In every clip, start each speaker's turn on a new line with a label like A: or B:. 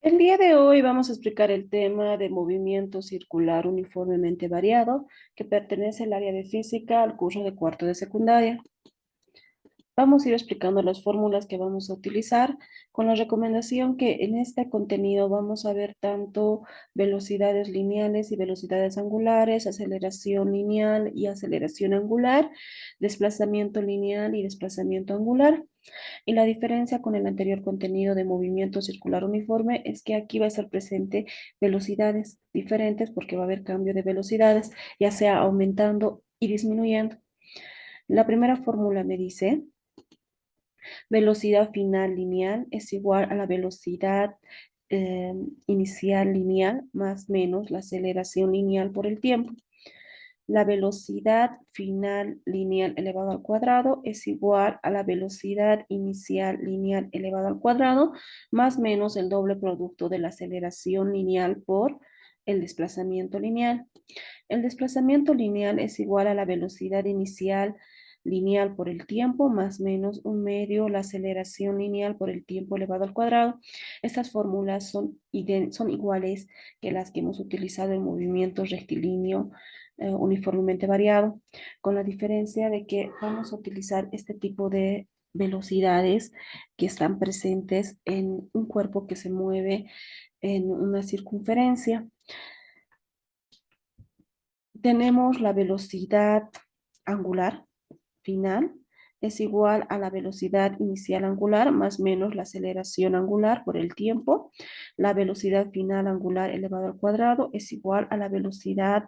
A: El día de hoy vamos a explicar el tema de movimiento circular uniformemente variado que pertenece al área de física al curso de cuarto de secundaria. Vamos a ir explicando las fórmulas que vamos a utilizar con la recomendación que en este contenido vamos a ver tanto velocidades lineales y velocidades angulares, aceleración lineal y aceleración angular, desplazamiento lineal y desplazamiento angular. Y la diferencia con el anterior contenido de movimiento circular uniforme es que aquí va a estar presente velocidades diferentes porque va a haber cambio de velocidades, ya sea aumentando y disminuyendo. La primera fórmula me dice, velocidad final lineal es igual a la velocidad eh, inicial lineal más menos la aceleración lineal por el tiempo. La velocidad final lineal elevado al cuadrado es igual a la velocidad inicial lineal elevado al cuadrado más menos el doble producto de la aceleración lineal por el desplazamiento lineal. El desplazamiento lineal es igual a la velocidad inicial lineal por el tiempo más menos un medio la aceleración lineal por el tiempo elevado al cuadrado. Estas fórmulas son iguales que las que hemos utilizado en movimiento rectilíneo uniformemente variado, con la diferencia de que vamos a utilizar este tipo de velocidades que están presentes en un cuerpo que se mueve en una circunferencia. Tenemos la velocidad angular final es igual a la velocidad inicial angular más menos la aceleración angular por el tiempo. La velocidad final angular elevado al cuadrado es igual a la velocidad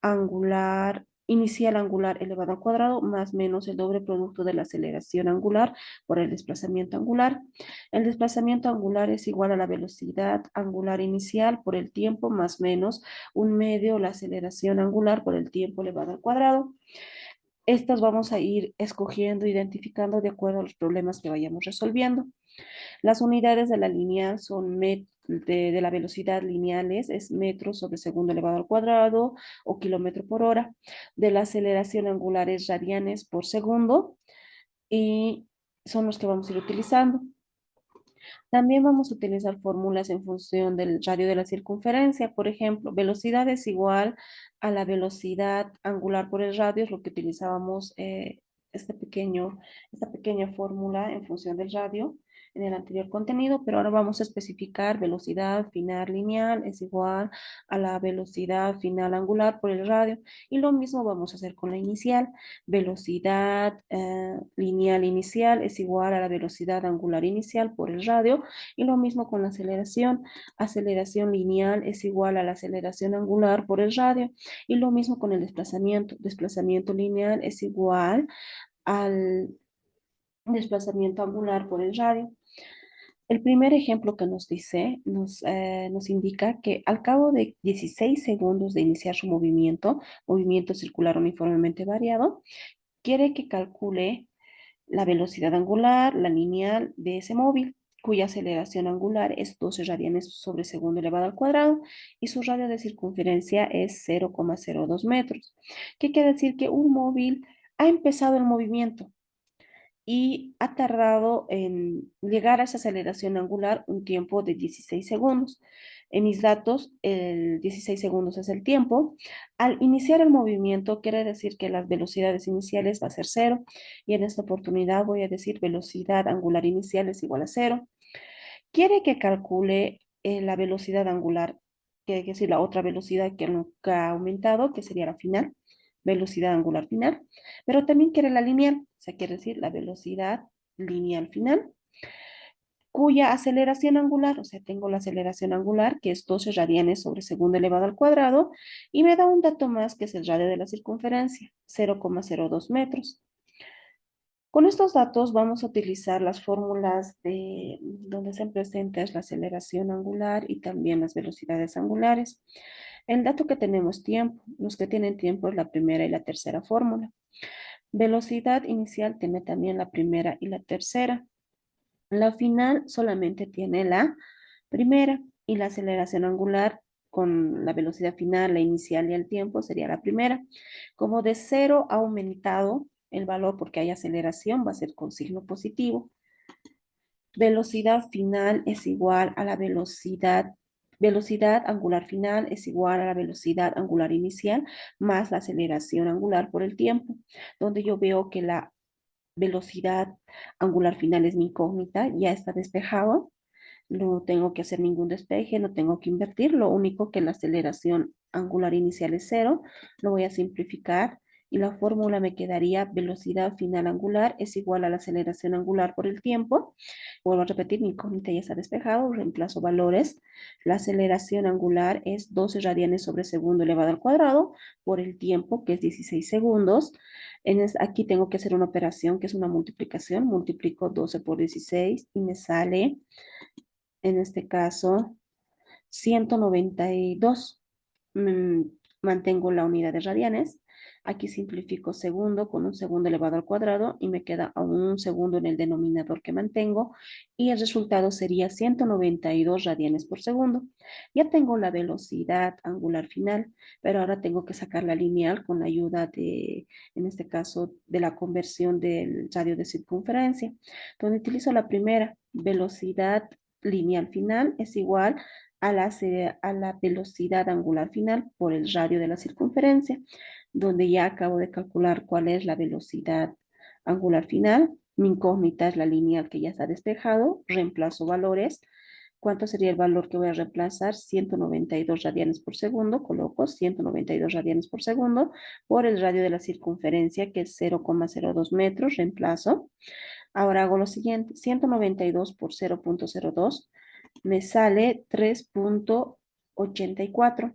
A: angular inicial angular elevado al cuadrado más menos el doble producto de la aceleración angular por el desplazamiento angular. El desplazamiento angular es igual a la velocidad angular inicial por el tiempo más menos un medio la aceleración angular por el tiempo elevado al cuadrado. Estas vamos a ir escogiendo, identificando de acuerdo a los problemas que vayamos resolviendo. Las unidades de la lineal son de la velocidad lineales, es metros sobre segundo elevado al cuadrado o kilómetro por hora. De la aceleración angular es radianes por segundo y son los que vamos a ir utilizando. También vamos a utilizar fórmulas en función del radio de la circunferencia. Por ejemplo, velocidad es igual a la velocidad angular por el radio, es lo que utilizábamos esta pequeña fórmula en función del radio en el anterior contenido, pero ahora vamos a especificar velocidad final lineal es igual a la velocidad final angular por el radio. Y lo mismo vamos a hacer con la inicial. Velocidad lineal inicial es igual a la velocidad angular inicial por el radio. Y lo mismo con la aceleración. Aceleración lineal es igual a la aceleración angular por el radio. Y lo mismo con el desplazamiento. Desplazamiento lineal es igual al desplazamiento angular por el radio. El primer ejemplo que nos dice, nos indica que al cabo de 16 segundos de iniciar su movimiento circular uniformemente variado, quiere que calcule la velocidad angular, la lineal de ese móvil, cuya aceleración angular es 12 radianes sobre segundo elevado al cuadrado y su radio de circunferencia es 0,02 metros. ¿Qué quiere decir? Que un móvil ha empezado el movimiento y ha tardado en llegar a esa aceleración angular un tiempo de 16 segundos. En mis datos, el 16 segundos es el tiempo. Al iniciar el movimiento, quiere decir que las velocidades iniciales va a ser cero, y en esta oportunidad voy a decir velocidad angular inicial es igual a cero. Quiere que calcule la velocidad angular, quiere decir la otra velocidad que nunca ha aumentado, que sería la final, velocidad angular final, pero también quiere la lineal, o sea, quiere decir la velocidad lineal final, cuya aceleración angular, o sea, tengo la aceleración angular, que es 12 radianes sobre segundo elevado al cuadrado, y me da un dato más, que es el radio de la circunferencia, 0,02 metros. Con estos datos vamos a utilizar las fórmulas de donde se presenta es la aceleración angular y también las velocidades angulares. El dato que tenemos tiempo, los que tienen tiempo es la primera y la tercera fórmula. Velocidad inicial tiene también la primera y la tercera. La final solamente tiene la primera y la aceleración angular con la velocidad final, la inicial y el tiempo sería la primera. Como de cero ha aumentado el valor porque hay aceleración, va a ser con signo positivo. Velocidad final es igual a la velocidad angular final es igual a la velocidad angular inicial más la aceleración angular por el tiempo, donde yo veo que la velocidad angular final es mi incógnita, ya está despejado, no tengo que hacer ningún despeje, no tengo que invertir, lo único que la aceleración angular inicial es cero, lo voy a simplificar y la fórmula me quedaría velocidad final angular es igual a la aceleración angular por el tiempo. Vuelvo a repetir, mi incógnita ya está despejado, reemplazo valores. La aceleración angular es 12 radianes sobre segundo elevado al cuadrado por el tiempo, que es 16 segundos. Aquí tengo que hacer una operación que es una multiplicación. Multiplico 12 por 16 y me sale, en este caso, 192. Mm, Mantengo la unidad de radianes. Aquí simplifico segundo con un segundo elevado al cuadrado y me queda aún un segundo en el denominador que mantengo y el resultado sería 192 radianes por segundo. Ya tengo la velocidad angular final, pero ahora tengo que sacar la lineal con la ayuda de, en este caso, de la conversión del radio de circunferencia, donde utilizo la primera, velocidad lineal final es igual a la velocidad angular final por el radio de la circunferencia, donde ya acabo de calcular cuál es la velocidad angular final. Mi incógnita es la lineal que ya está despejado, reemplazo valores. ¿Cuánto sería el valor que voy a reemplazar? 192 radianes por segundo, coloco 192 radianes por segundo por el radio de la circunferencia que es 0,02 metros, reemplazo. Ahora hago lo siguiente, 192 por 0,02 me sale 3,84.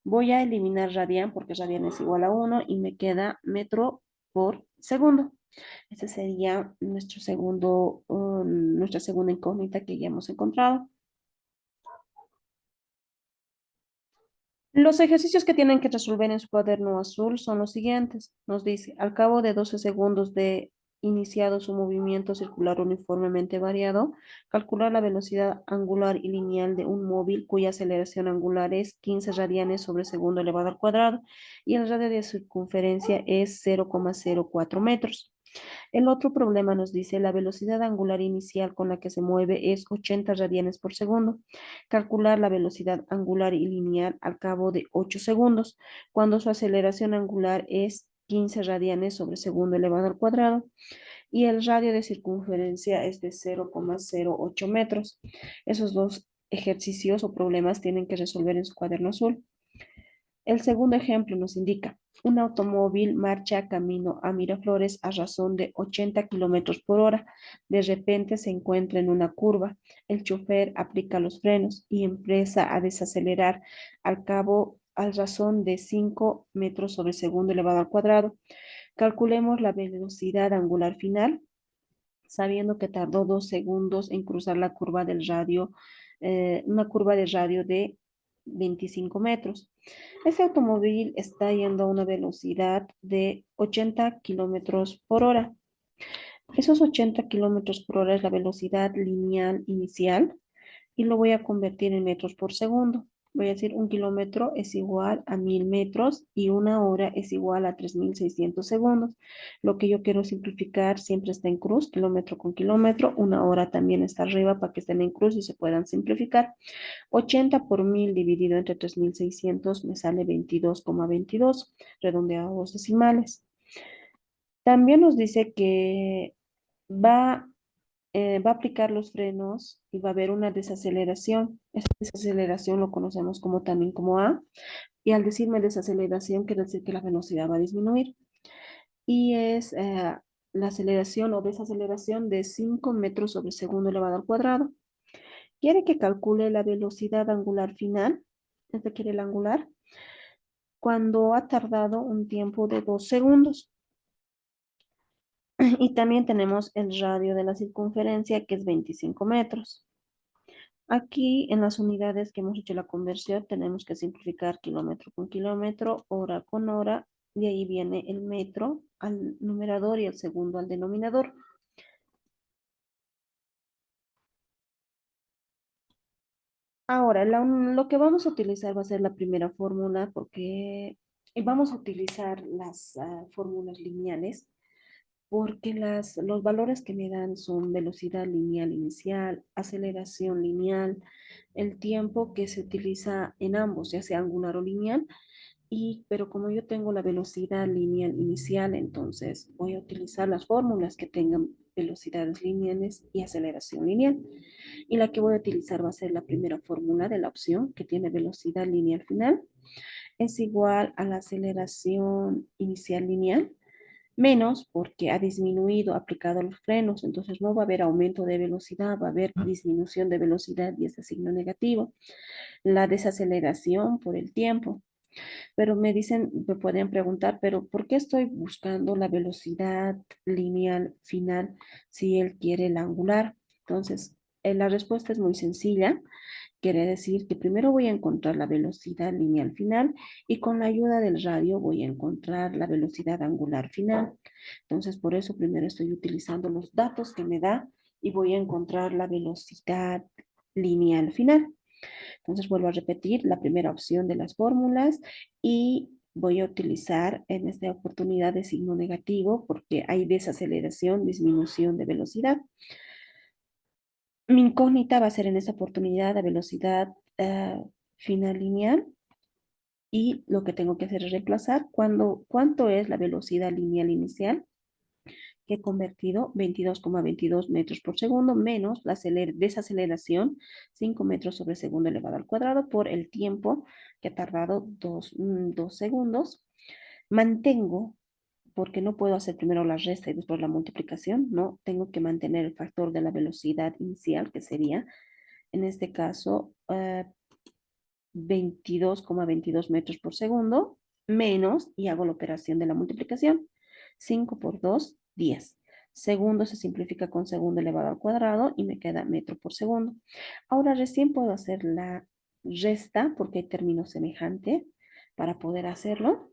A: Voy a eliminar radian porque radian es igual a 1 y me queda metro por segundo. Ese sería nuestra segunda incógnita que ya hemos encontrado. Los ejercicios que tienen que resolver en su cuaderno azul son los siguientes. Nos dice, al cabo de 12 segundos de iniciado su movimiento circular uniformemente variado, calcular la velocidad angular y lineal de un móvil cuya aceleración angular es 15 radianes sobre segundo elevado al cuadrado y el radio de circunferencia es 0,04 metros. El otro problema nos dice la velocidad angular inicial con la que se mueve es 80 radianes por segundo. Calcular la velocidad angular y lineal al cabo de 8 segundos, cuando su aceleración angular es 15 radianes sobre segundo elevado al cuadrado y el radio de circunferencia es de 0,08 metros. Esos dos ejercicios o problemas tienen que resolver en su cuaderno azul. El segundo ejemplo nos indica, un automóvil marcha camino a Miraflores a razón de 80 kilómetros por hora. De repente se encuentra en una curva. El chofer aplica los frenos y empieza a desacelerar al razón de 5 metros sobre segundo elevado al cuadrado. Calculemos la velocidad angular final sabiendo que tardó 2 segundos en cruzar la curva del radio, una curva de radio de 25 metros. Ese automóvil está yendo a una velocidad de 80 kilómetros por hora. Esos 80 kilómetros por hora es la velocidad lineal inicial y lo voy a convertir en metros por segundo. Voy a decir 1 kilómetro es igual a 1000 metros y 1 hora es igual a 3600 segundos. Lo que yo quiero simplificar siempre está en cruz, kilómetro con kilómetro. 1 hora también está arriba para que estén en cruz y se puedan simplificar. 80 por 1000 dividido entre 3600 me sale 22,22, redondeado a dos decimales. También nos dice que va va a aplicar los frenos y va a haber una desaceleración. Esa desaceleración lo conocemos como también como A. Y al decirme desaceleración, quiere decir que la velocidad va a disminuir. Y es la aceleración o desaceleración de 5 metros sobre segundo elevado al cuadrado. Quiere que calcule la velocidad angular final. Este quiere el angular. Cuando ha tardado un tiempo de 2 segundos. Y también tenemos el radio de la circunferencia, que es 25 metros. Aquí en las unidades que hemos hecho la conversión tenemos que simplificar kilómetro con kilómetro, hora con hora, de ahí viene el metro al numerador y el segundo al denominador. Ahora, lo que vamos a utilizar va a ser la primera fórmula porque vamos a utilizar las fórmulas lineales porque los valores que me dan son velocidad lineal inicial, aceleración lineal, el tiempo que se utiliza en ambos, ya sea angular o lineal, pero como yo tengo la velocidad lineal inicial, entonces voy a utilizar las fórmulas que tengan velocidades lineales y aceleración lineal. Y la que voy a utilizar va a ser la primera fórmula de la opción que tiene velocidad lineal final. Es igual a la aceleración inicial lineal menos porque ha disminuido, aplicado los frenos, entonces no va a haber aumento de velocidad, va a haber disminución de velocidad y es de signo negativo. La desaceleración por el tiempo. Pero me dicen, me pueden preguntar, pero ¿por qué estoy buscando la velocidad lineal final si él quiere la angular? Entonces, la respuesta es muy sencilla. Quiere decir que primero voy a encontrar la velocidad lineal final y con la ayuda del radio voy a encontrar la velocidad angular final. Entonces, por eso primero estoy utilizando los datos que me da y voy a encontrar la velocidad lineal final. Entonces, vuelvo a repetir la primera opción de las fórmulas y voy a utilizar en esta oportunidad de signo negativo porque hay desaceleración, disminución de velocidad. Mi incógnita va a ser en esta oportunidad la velocidad final lineal y lo que tengo que hacer es reemplazar cuánto es la velocidad lineal inicial que he convertido 22,22 metros por segundo menos la desaceleración 5 metros sobre segundo elevado al cuadrado por el tiempo que ha tardado 2 segundos. Mantengo, porque no puedo hacer primero la resta y después la multiplicación, no, tengo que mantener el factor de la velocidad inicial, que sería, en este caso, 22,22 metros por segundo, menos, y hago la operación de la multiplicación, 5 por 2, 10. Segundo se simplifica con segundo elevado al cuadrado y me queda metro por segundo. Ahora recién puedo hacer la resta porque hay término semejante para poder hacerlo.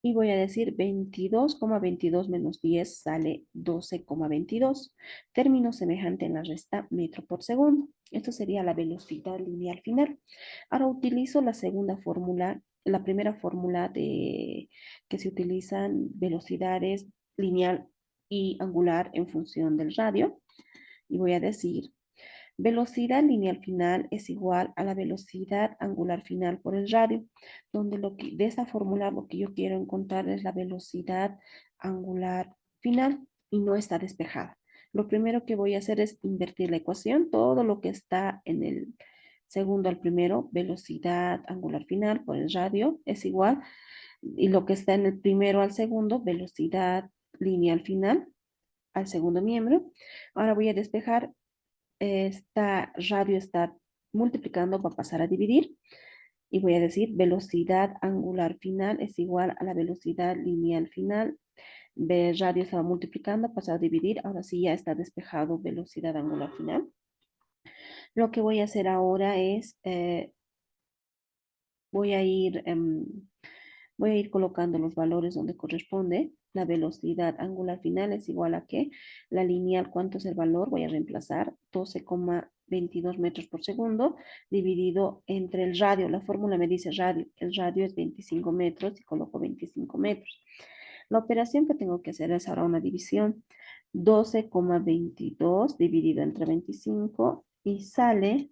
A: Y voy a decir 22,22 menos 10 sale 12,22. Término semejante en la resta metro por segundo. Esto sería la velocidad lineal final. Ahora utilizo la segunda fórmula, la primera fórmula de que se utilizan velocidades lineal y angular en función del radio. Y voy a decir velocidad lineal final es igual a la velocidad angular final por el radio, donde de esa fórmula lo que yo quiero encontrar es la velocidad angular final y no está despejada. Lo primero que voy a hacer es invertir la ecuación, todo lo que está en el segundo al primero, velocidad angular final por el radio es igual, y lo que está en el primero al segundo, velocidad lineal final al segundo miembro. Ahora voy a despejar esta radio está multiplicando para pasar a dividir y voy a decir velocidad angular final es igual a la velocidad lineal final. Radio estaba multiplicando, pasado a dividir, ahora sí ya está despejado velocidad angular final. Lo que voy a hacer ahora es, voy a ir voy a ir colocando los valores donde corresponde. La velocidad angular final es igual a que la lineal, ¿cuánto es el valor? Voy a reemplazar 12,22 metros por segundo dividido entre el radio. La fórmula me dice radio. El radio es 25 metros y coloco 25 metros. La operación que tengo que hacer es ahora una división. 12,22 dividido entre 25 y sale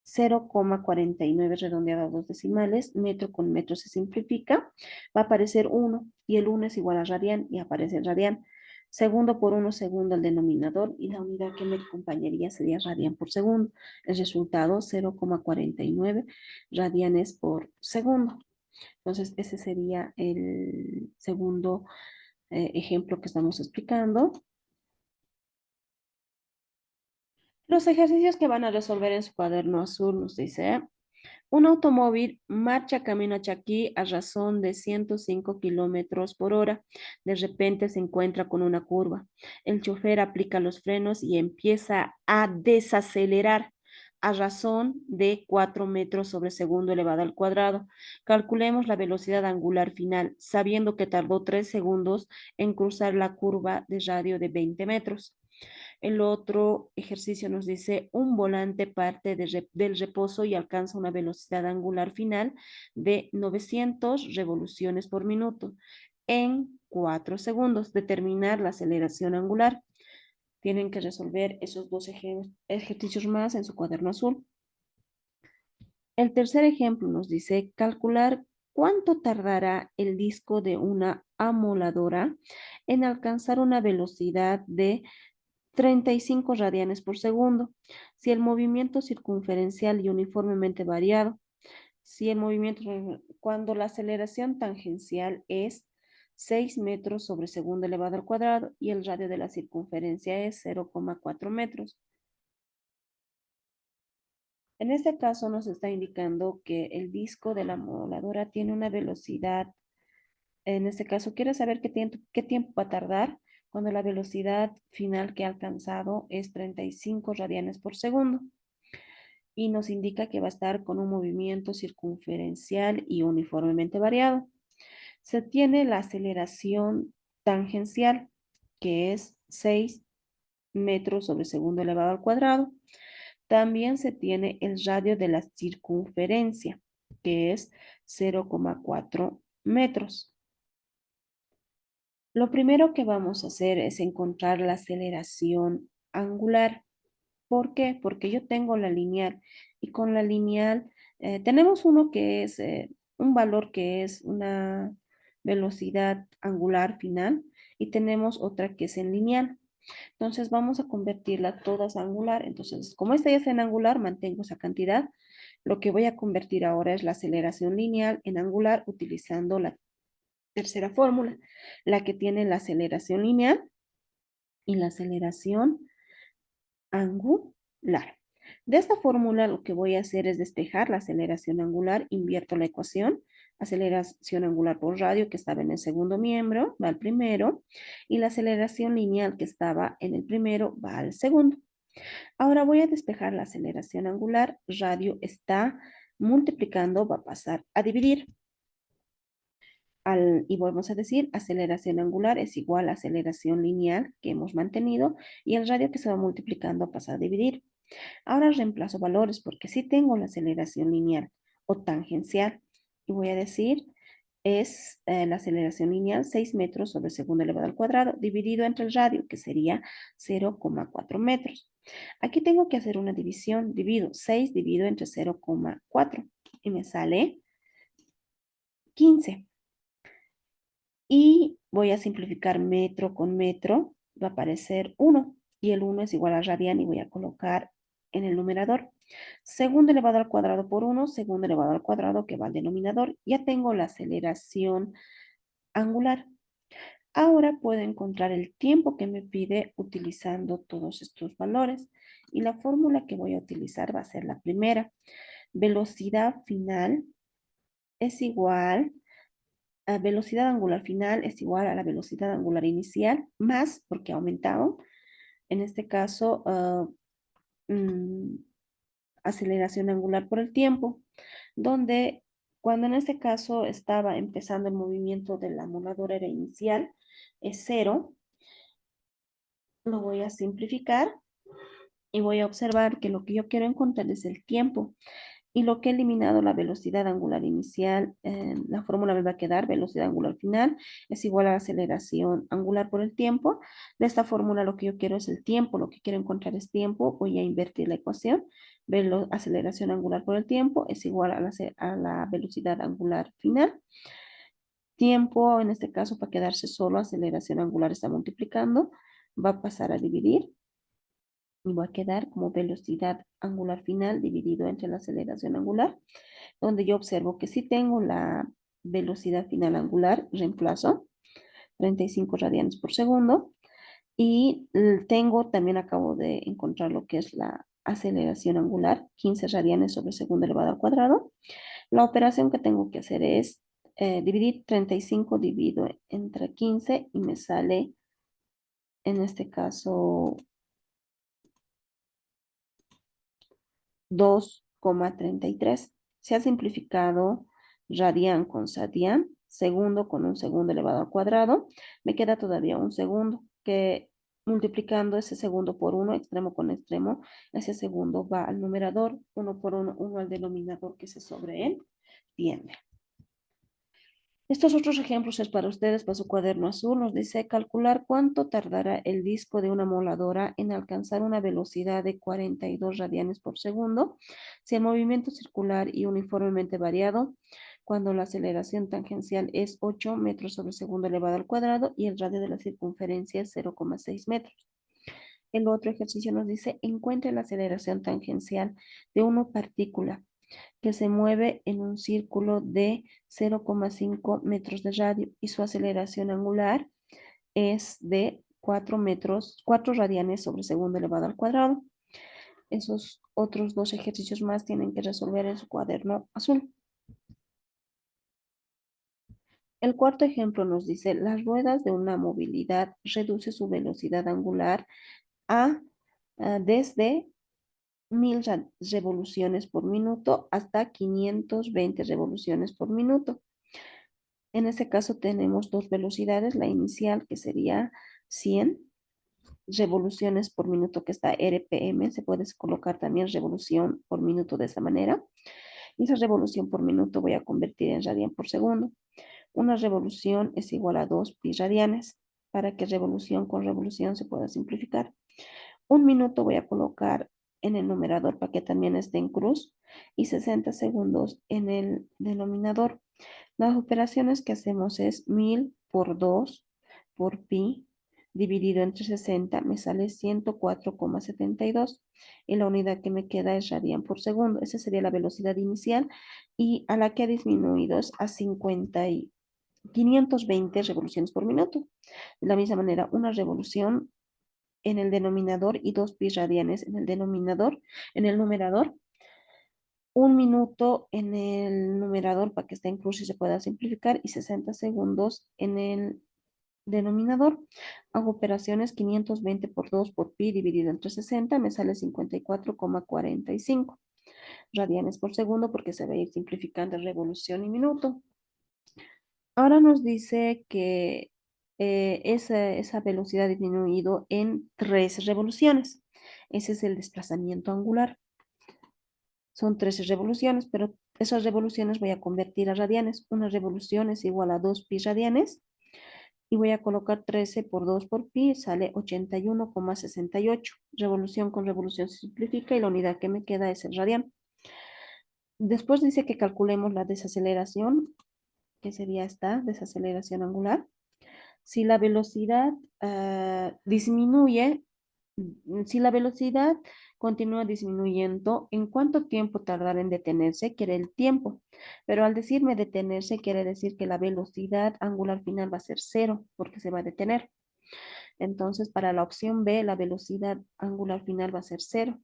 A: 0,49 redondeado a dos decimales, metro con metro se simplifica, va a aparecer 1 y el 1 es igual a radian y aparece el radian. Segundo por 1 segundo el denominador y la unidad que me acompañaría sería radian por segundo. El resultado 0,49 radianes por segundo. Entonces ese sería el segundo ejemplo que estamos explicando. Los ejercicios que van a resolver en su cuaderno azul nos dice, un automóvil marcha camino a Chaquí a razón de 105 kilómetros por hora. De repente se encuentra con una curva. El chofer aplica los frenos y empieza a desacelerar a razón de 4 metros sobre segundo elevado al cuadrado. Calculemos la velocidad angular final, sabiendo que tardó 3 segundos en cruzar la curva de radio de 20 metros. El otro ejercicio nos dice un volante parte del reposo y alcanza una velocidad angular final de 900 revoluciones por minuto. en 4 segundos. Determinar la aceleración angular. Tienen que resolver esos dos ejercicios más en su cuaderno azul. El tercer ejemplo nos dice calcular cuánto tardará el disco de una amoladora en alcanzar una velocidad de 35 radianes por segundo, si el movimiento circunferencial y uniformemente variado, si el movimiento, cuando la aceleración tangencial es 6 metros sobre segundo elevado al cuadrado y el radio de la circunferencia es 0,4 metros. En este caso nos está indicando que el disco de la moladora tiene una velocidad. En este caso, quiero saber qué tiempo va a tardar cuando la velocidad final que ha alcanzado es 35 radianes por segundo. Y nos indica que va a estar con un movimiento circunferencial y uniformemente variado. Se tiene la aceleración tangencial, que es 6 metros sobre segundo elevado al cuadrado. También se tiene el radio de la circunferencia, que es 0,4 metros. Lo primero que vamos a hacer es encontrar la aceleración angular. ¿Por qué? Porque yo tengo la lineal y con la lineal tenemos uno que es un valor que es una velocidad angular final y tenemos otra que es en lineal. Entonces vamos a convertirla todas a angular. Entonces, como esta ya es en angular, mantengo esa cantidad. Lo que voy a convertir ahora es la aceleración lineal en angular utilizando la tercera fórmula, la que tiene la aceleración lineal y la aceleración angular. De esta fórmula lo que voy a hacer es despejar la aceleración angular, invierto la ecuación, aceleración angular por radio que estaba en el segundo miembro, va al primero, y la aceleración lineal que estaba en el primero va al segundo. Ahora voy a despejar la aceleración angular, radio está multiplicando, va a pasar a dividir. Y volvemos a decir, aceleración angular es igual a aceleración lineal que hemos mantenido y el radio que se va multiplicando pasa a dividir. Ahora reemplazo valores porque si tengo la aceleración lineal o tangencial y voy a decir es la aceleración lineal 6 metros sobre segundo elevado al cuadrado dividido entre el radio que sería 0,4 metros. Aquí tengo que hacer una división, divido 6 dividido entre 0,4 y me sale 15. Y voy a simplificar metro con metro, va a aparecer 1 y el 1 es igual a radian y voy a colocar en el numerador. Segundo elevado al cuadrado por 1, segundo elevado al cuadrado que va al denominador. Ya tengo la aceleración angular. Ahora puedo encontrar el tiempo que me pide utilizando todos estos valores. Y la fórmula que voy a utilizar va a ser la primera. Velocidad final es igual a velocidad angular final es igual a la velocidad angular inicial, más, porque ha aumentado, en este caso, mm, aceleración angular por el tiempo, donde cuando en este caso estaba empezando el movimiento de la moladora era inicial, es cero, lo voy a simplificar y voy a observar que lo que yo quiero encontrar es el tiempo. Y lo que he eliminado, la velocidad angular inicial, la fórmula me va a quedar velocidad angular final es igual a la aceleración angular por el tiempo. De esta fórmula lo que yo quiero es el tiempo, lo que quiero encontrar es tiempo. Voy a invertir la ecuación. Aceleración angular por el tiempo es igual a la velocidad angular final. Tiempo, en este caso, para quedarse solo, aceleración angular está multiplicando, va a pasar a dividir y va a quedar como velocidad angular final dividido entre la aceleración angular, donde yo observo que si tengo la velocidad final angular, reemplazo 35 radianes por segundo y tengo, también acabo de encontrar lo que es la aceleración angular, 15 radianes sobre segundo elevado al cuadrado. La operación que tengo que hacer es dividir 35 dividido entre 15 y me sale, en este caso, 2,33. Se ha simplificado radian con sadian, segundo con un segundo elevado al cuadrado. Me queda todavía un segundo que multiplicando ese segundo por uno, extremo con extremo, ese segundo va al numerador, uno por uno, uno al denominador que se sobre él tiende. Estos otros ejemplos es para ustedes, para su cuaderno azul. Nos dice calcular cuánto tardará el disco de una moladora en alcanzar una velocidad de 42 radianes por segundo si el movimiento circular y uniformemente variado, cuando la aceleración tangencial es 8 metros sobre segundo elevado al cuadrado y el radio de la circunferencia es 0,6 metros. El otro ejercicio nos dice encuentre la aceleración tangencial de una partícula que se mueve en un círculo de 0,5 metros de radio y su aceleración angular es de 4 metros, 4 radianes sobre segundo elevado al cuadrado. Esos otros dos ejercicios más tienen que resolver en su cuaderno azul. El cuarto ejemplo nos dice, las ruedas de una movilidad reduce su velocidad angular desde 1000 revoluciones por minuto hasta 520 revoluciones por minuto. En este caso tenemos dos velocidades, la inicial que sería 100 revoluciones por minuto, que está RPM, se puede colocar también revolución por minuto de esa manera. Y esa revolución por minuto voy a convertir en radian por segundo. Una revolución es igual a 2 pi radianes, para que revolución con revolución se pueda simplificar. Un minuto voy a colocar en el numerador para que también esté en cruz y 60 segundos en el denominador. Las operaciones que hacemos es 1000 por 2 por pi dividido entre 60 me sale 104,72 y la unidad que me queda es radian por segundo. Esa sería la velocidad inicial y a la que ha disminuido es a 520 revoluciones por minuto. De la misma manera, una revolución en el denominador y 2 pi radianes en el denominador, en el numerador. Un minuto en el numerador para que esté en cruz y se pueda simplificar y 60 segundos en el denominador. Hago operaciones 520 por 2 por pi dividido entre 60, me sale 54,45 radianes por segundo porque se va a ir simplificando revolución y minuto. Ahora nos dice que esa velocidad ha disminuido en 3 revoluciones. Ese es el desplazamiento angular. Son 13 revoluciones, pero esas revoluciones voy a convertir a radianes. Una revolución es igual a 2 pi radianes y voy a colocar 13 por 2 por pi, sale 81,68. Revolución con revolución se simplifica y la unidad que me queda es el radian. Después dice que calculemos la desaceleración, que sería esta desaceleración angular. Si la velocidad disminuye, si la velocidad continúa disminuyendo, ¿en cuánto tiempo tardará en detenerse? Quiere el tiempo. Pero al decirme detenerse, quiere decir que la velocidad angular final va a ser cero, porque se va a detener. Entonces, para la opción B, la velocidad angular final va a ser cero.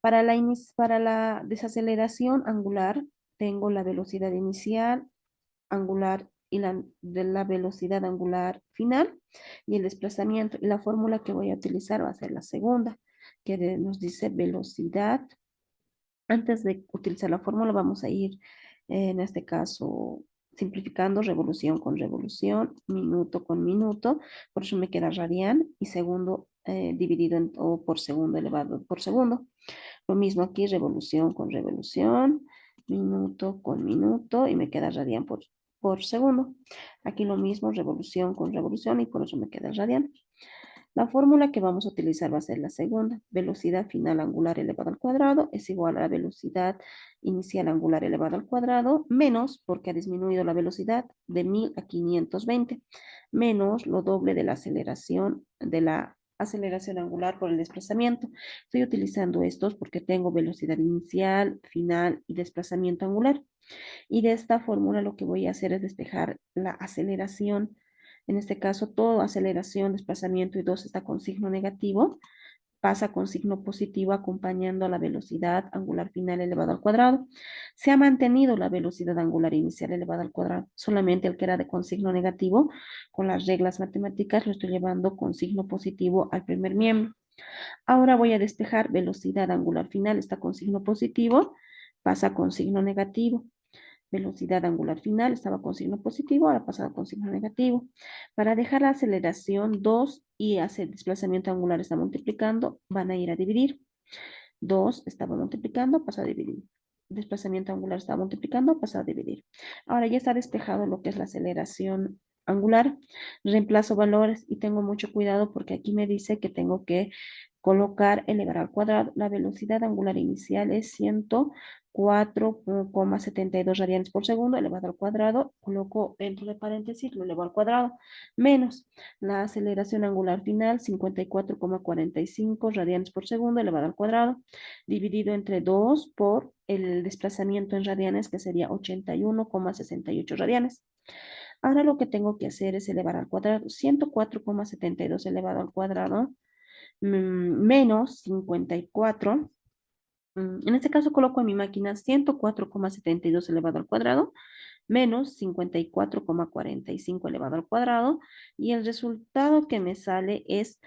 A: Para la desaceleración angular, tengo la velocidad inicial, angular y de la velocidad angular final y el desplazamiento. Y la fórmula que voy a utilizar va a ser la segunda, que nos dice velocidad. Antes de utilizar la fórmula vamos a ir, en este caso, simplificando revolución con revolución, minuto con minuto, por eso me queda radian y segundo dividido o por segundo elevado por segundo. Lo mismo aquí, revolución con revolución, minuto con minuto y me queda radian por segundo. Aquí lo mismo, revolución con revolución y por eso me queda radian. La fórmula que vamos a utilizar va a ser la segunda. Velocidad final angular elevado al cuadrado es igual a la velocidad inicial angular elevado al cuadrado, menos, porque ha disminuido la velocidad de 1000 a 520, menos lo doble de la aceleración angular por el desplazamiento. Estoy utilizando estos porque tengo velocidad inicial, final y desplazamiento angular. Y de esta fórmula lo que voy a hacer es despejar la aceleración. En este caso, todo aceleración, desplazamiento y 2 está con signo negativo, pasa con signo positivo acompañando a la velocidad angular final elevado al cuadrado. Se ha mantenido la velocidad angular inicial elevada al cuadrado. Solamente el que era con signo negativo, con las reglas matemáticas, lo estoy llevando con signo positivo al primer miembro. Ahora voy a despejar velocidad angular final, está con signo positivo, pasa con signo negativo. Velocidad angular final estaba con signo positivo, ahora pasado con signo negativo. Para dejar la aceleración 2 y hacer desplazamiento angular está multiplicando, van a ir a dividir. 2 estaba multiplicando, pasa a dividir. desplazamiento angular está multiplicando, pasa a dividir. Ahora ya está despejado lo que es la aceleración angular. Reemplazo valores y tengo mucho cuidado porque aquí me dice que tengo que colocar elevar al cuadrado. La velocidad angular inicial es 104,72 radianes por segundo, elevado al cuadrado, coloco dentro de paréntesis, lo elevo al cuadrado, menos la aceleración angular final, 54,45 radianes por segundo, elevado al cuadrado, dividido entre 2 por el desplazamiento en radianes, que sería 81,68 radianes. Ahora lo que tengo que hacer es elevar al cuadrado, 104,72 elevado al cuadrado, menos 54. En este caso coloco en mi máquina 104,72 elevado al cuadrado, menos 54,45 elevado al cuadrado, y el resultado que me sale es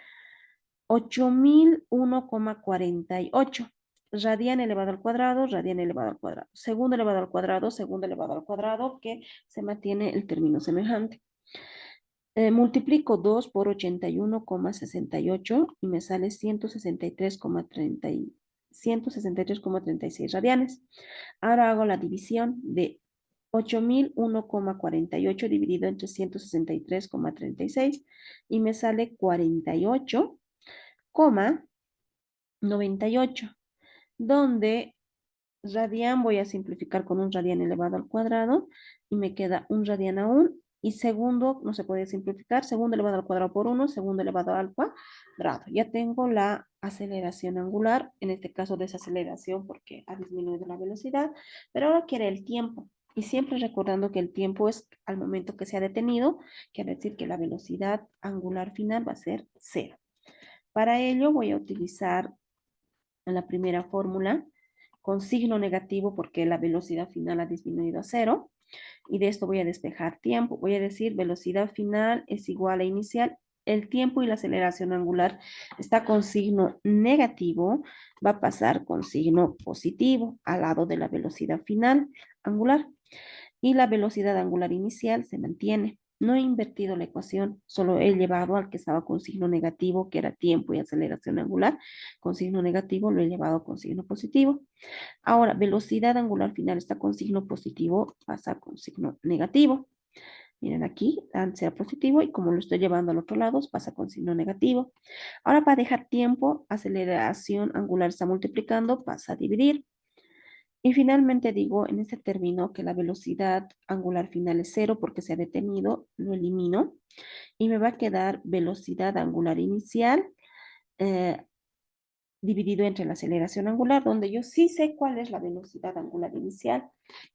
A: 8001,48. Radian elevado al cuadrado, radian elevado al cuadrado. Segundo elevado al cuadrado, segundo elevado al cuadrado, que se mantiene el término semejante. Multiplico 2 por 81,68 y me sale 163,36 radianes. Ahora hago la división de 8001,48 dividido entre 163,36 y me sale 48,98, donde radian voy a simplificar con un radian elevado al cuadrado y me queda un radian aún. Y segundo, no se puede simplificar, segundo elevado al cuadrado por 1, segundo elevado al cuadrado. Ya tengo la aceleración angular, en este caso desaceleración porque ha disminuido la velocidad, pero ahora quiere el tiempo. Y siempre recordando que el tiempo es al momento que se ha detenido, quiere decir que la velocidad angular final va a ser cero. Para ello voy a utilizar la primera fórmula con signo negativo porque la velocidad final ha disminuido a cero. Y de esto voy a despejar tiempo. Voy a decir velocidad final es igual a inicial. El tiempo y la aceleración angular está con signo negativo, va a pasar con signo positivo al lado de la velocidad final angular. Y la velocidad angular inicial se mantiene. No he invertido la ecuación, solo he llevado al que estaba con signo negativo, que era tiempo y aceleración angular. Con signo negativo lo he llevado con signo positivo. Ahora, velocidad angular final está con signo positivo, pasa con signo negativo. Miren aquí, antes era positivo y como lo estoy llevando al otro lado, pasa con signo negativo. Ahora, para dejar tiempo, aceleración angular está multiplicando, pasa a dividir. Y finalmente digo en este término que la velocidad angular final es cero porque se ha detenido, lo elimino y me va a quedar velocidad angular inicial eh, dividido entre la aceleración angular, donde yo sí sé cuál es la velocidad angular inicial,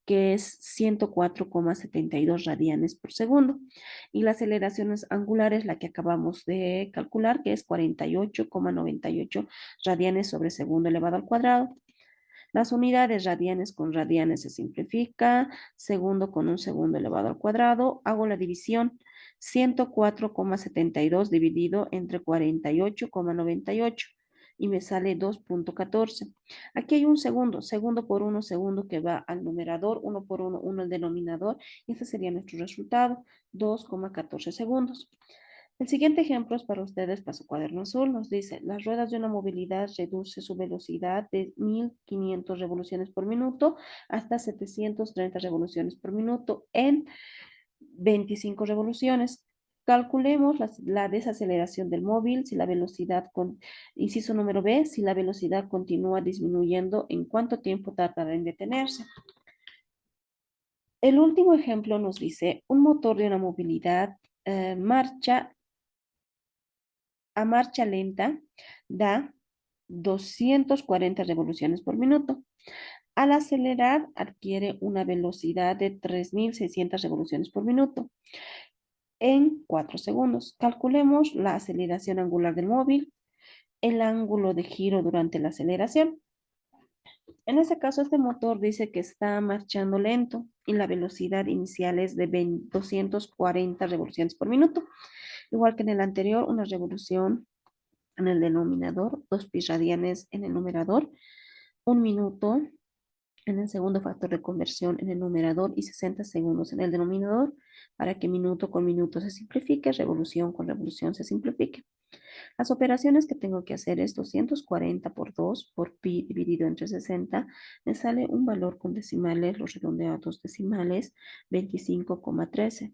A: que es 104,72 radianes por segundo. Y la aceleración angular es la que acabamos de calcular, que es 48,98 radianes sobre segundo elevado al cuadrado. Las unidades radianes con radianes se simplifica, segundo con un segundo elevado al cuadrado, hago la división, 104,72 dividido entre 48,98 y me sale 2,14. Aquí hay un segundo, segundo por uno, segundo que va al numerador, uno por uno, uno al denominador, y ese sería nuestro resultado, 2,14 segundos. El siguiente ejemplo es para ustedes, para su cuaderno azul. Nos dice, las ruedas de una movilidad reduce su velocidad de 1500 revoluciones por minuto hasta 730 revoluciones por minuto en 25 revoluciones. Calculemos la desaceleración del móvil, si la velocidad, inciso número B, si la velocidad continúa disminuyendo, ¿en cuánto tiempo tardará en detenerse? El último ejemplo nos dice, un motor de una movilidad marcha a marcha lenta da 240 revoluciones por minuto. Al acelerar adquiere una velocidad de 3600 revoluciones por minuto en 4 segundos. Calculemos la aceleración angular del móvil, el ángulo de giro durante la aceleración. En este caso, este motor dice que está marchando lento y la velocidad inicial es de 240 revoluciones por minuto. Igual que en el anterior, una revolución en el denominador, 2 pi radianes en el numerador, un minuto en el segundo factor de conversión en el numerador y 60 segundos en el denominador para que minuto con minuto se simplifique, revolución con revolución se simplifique. Las operaciones que tengo que hacer es 240 por 2 por pi dividido entre 60. Me sale un valor con decimales, los redondeo a dos decimales, 25,13.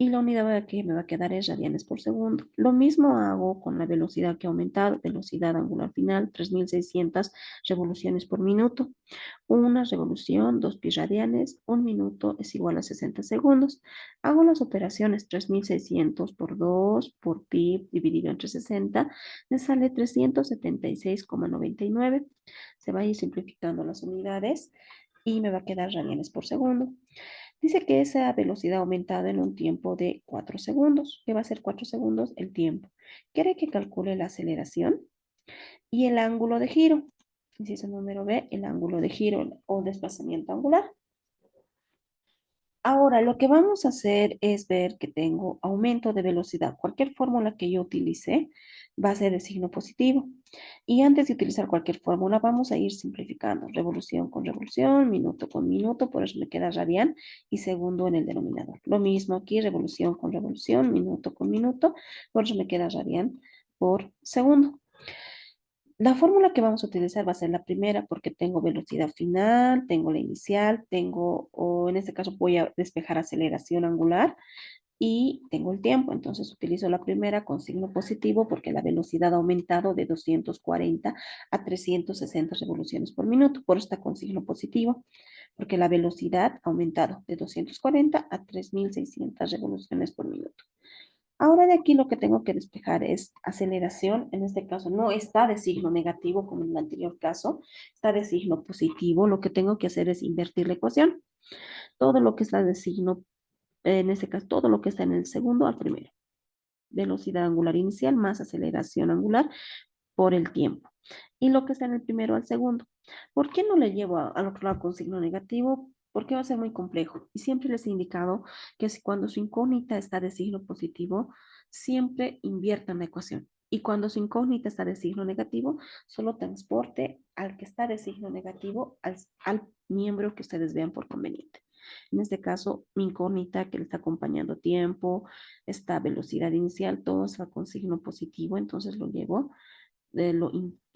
A: Y la unidad que me va a quedar es radianes por segundo. Lo mismo hago con la velocidad que ha aumentado, velocidad angular final, 3600 revoluciones por minuto. Una revolución, 2 pi radianes, un minuto es igual a 60 segundos. Hago las operaciones 3600 por 2 por pi dividido entre 60, me sale 376,99. Se va a ir simplificando las unidades y me va a quedar radianes por segundo. Dice que esa velocidad ha aumentado en un tiempo de 4 segundos. ¿Qué va a ser 4 segundos? El tiempo. Quiere que calcule la aceleración y el ángulo de giro. Inciso número B, el ángulo de giro o desplazamiento angular. Ahora, lo que vamos a hacer es ver que tengo aumento de velocidad. Cualquier fórmula que yo utilice va a ser de signo positivo. Y antes de utilizar cualquier fórmula, vamos a ir simplificando. Revolución con revolución, minuto con minuto, por eso me queda radian y segundo en el denominador. Lo mismo aquí, revolución con revolución, minuto con minuto, por eso me queda radian por segundo. La fórmula que vamos a utilizar va a ser la primera porque tengo velocidad final, tengo la inicial, tengo, o en este caso voy a despejar aceleración angular y tengo el tiempo. Entonces utilizo la primera con signo positivo porque la velocidad ha aumentado de 240 a 360 revoluciones por minuto. Por eso está con signo positivo porque la velocidad ha aumentado de 240 a 3600 revoluciones por minuto. Ahora de aquí lo que tengo que despejar es aceleración. En este caso no está de signo negativo como en el anterior caso, está de signo positivo. Lo que tengo que hacer es invertir la ecuación. Todo lo que está de signo, en este caso, todo lo que está en el segundo al primero. Velocidad angular inicial más aceleración angular por el tiempo. Y lo que está en el primero al segundo. ¿Por qué no le llevo al otro lado con signo negativo? Porque va a ser muy complejo. Y siempre les he indicado que cuando su incógnita está de signo positivo, siempre inviertan la ecuación. Y cuando su incógnita está de signo negativo, solo transporte al que está de signo negativo al miembro que ustedes vean por conveniente. En este caso, mi incógnita que le está acompañando tiempo, esta velocidad inicial, todo está con signo positivo, entonces lo llevo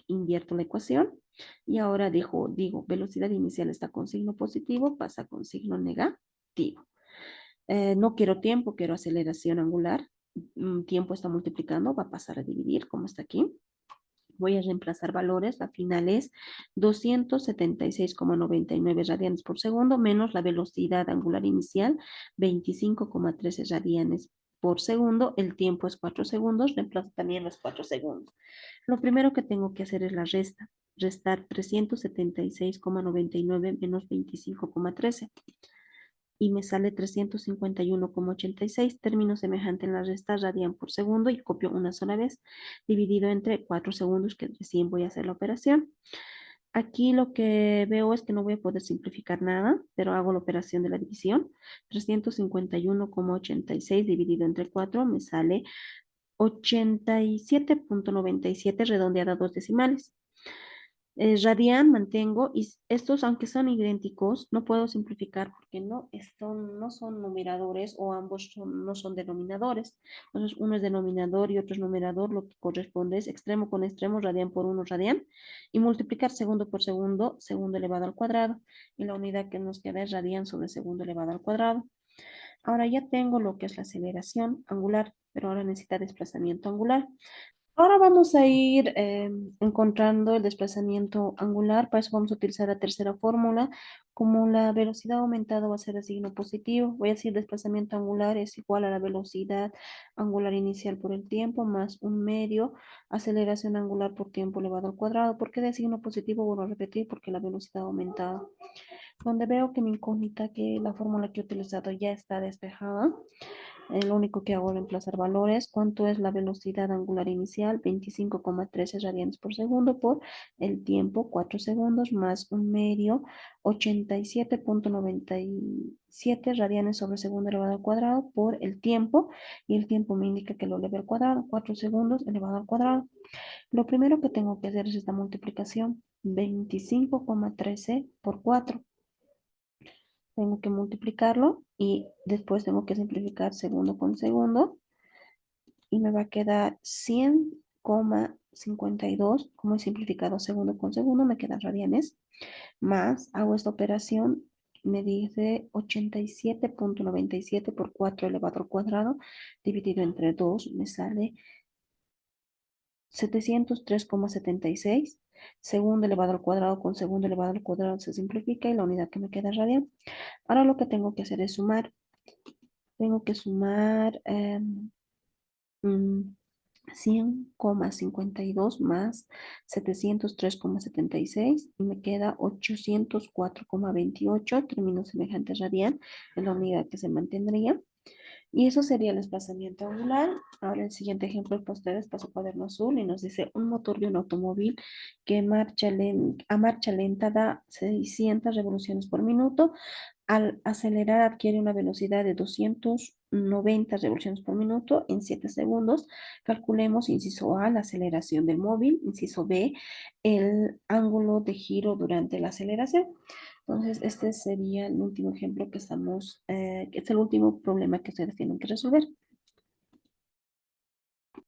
A: invierto la ecuación y ahora digo, velocidad inicial está con signo positivo, pasa con signo negativo. No quiero tiempo, quiero aceleración angular. Tiempo está multiplicando, va a pasar a dividir, como está aquí. Voy a reemplazar valores, la final es 276,99 radianes por segundo menos la velocidad angular inicial, 25,13 radianes por segundo. El tiempo es 4 segundos, reemplazo también los 4 segundos. Lo primero que tengo que hacer es la resta. Restar 376,99 menos 25,13 y me sale 351,86. Término semejante en la resta radian por segundo y copio una sola vez, dividido entre 4 segundos que recién voy a hacer la operación. Aquí lo que veo es que no voy a poder simplificar nada, pero hago la operación de la división. 351,86 dividido entre 4 me sale 87,97 redondeada a dos decimales. Radian mantengo y estos, aunque son idénticos, no puedo simplificar porque no son numeradores o ambos no son denominadores. Entonces, uno es denominador y otro es numerador. Lo que corresponde es extremo con extremo, radian por uno, radian, y multiplicar segundo por segundo, segundo elevado al cuadrado. Y la unidad que nos queda es radian sobre segundo elevado al cuadrado. Ahora ya tengo lo que es la aceleración angular, pero ahora necesita desplazamiento angular. Ahora vamos a ir encontrando el desplazamiento angular. Para eso vamos a utilizar la tercera fórmula. Como la velocidad aumentada va a ser de signo positivo, voy a decir desplazamiento angular es igual a la velocidad angular inicial por el tiempo más un medio aceleración angular por tiempo elevado al cuadrado. ¿Por qué de signo positivo? Vuelvo a repetir porque la velocidad ha aumentado. Donde veo que mi incógnita, que la fórmula que he utilizado ya está despejada, Lo único que hago es reemplazar valores. ¿Cuánto es la velocidad angular inicial? 25,13 radianes por segundo por el tiempo, 4 segundos, más un medio, 87,97 radianes sobre segundo elevado al cuadrado por el tiempo. Y el tiempo me indica que lo eleve al cuadrado, 4 segundos elevado al cuadrado. Lo primero que tengo que hacer es esta multiplicación. 25,13 por 4. Tengo que multiplicarlo y después tengo que simplificar segundo con segundo y me va a quedar 100,52. Como he simplificado segundo con segundo, me quedan radianes. Más, hago esta operación, me dice 87,97 por 4 elevado al cuadrado, dividido entre 2, me sale 703,76. Segundo elevado al cuadrado con segundo elevado al cuadrado se simplifica y la unidad que me queda es radian. Ahora lo que tengo que hacer es sumar. Tengo que sumar mm, 100,52 más 703,76 y me queda 804,28 términos semejantes radian, es la unidad que se mantendría. Y eso sería el desplazamiento angular. Ahora el siguiente ejemplo es para ustedes, para su cuaderno azul, y nos dice un motor de un automóvil que a marcha lenta da 600 revoluciones por minuto. Al acelerar adquiere una velocidad de 290 revoluciones por minuto en 7 segundos. Calculemos, inciso A, la aceleración del móvil, inciso B, el ángulo de giro durante la aceleración. Entonces, este sería el último ejemplo que es el último problema que ustedes tienen que resolver.